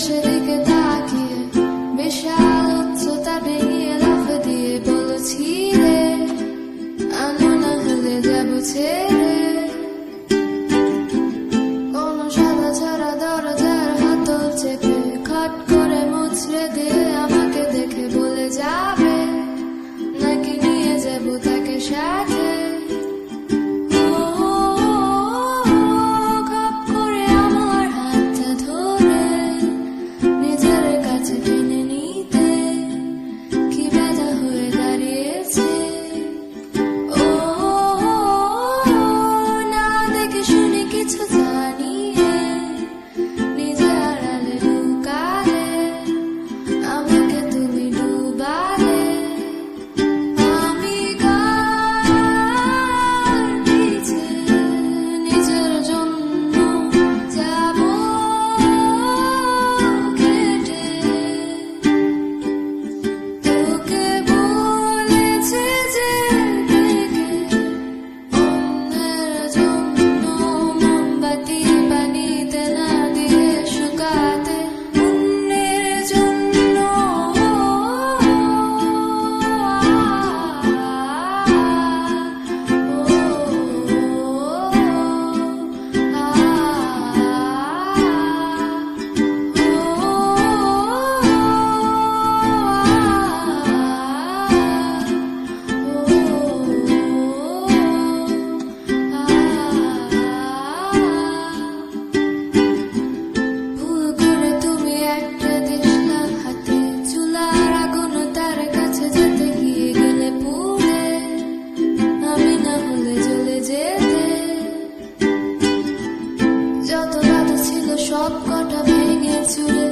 সেদিকে তাকিয়ে বিশাল উচ্চতা ডিঙিয়ে লাফ দিয়ে বলছি রে, আমি না হলে যাবো ছেড়ে। কোন সাদা ছাড়া দরজার হাতল চেপে খট করে মুচড়ে দিয়ে আমাকে দেখে বলে যাবে নাকি নিয়ে যাবো তাকে সাথে। যত রাত ছিল সব কটা ভেঙে চুরে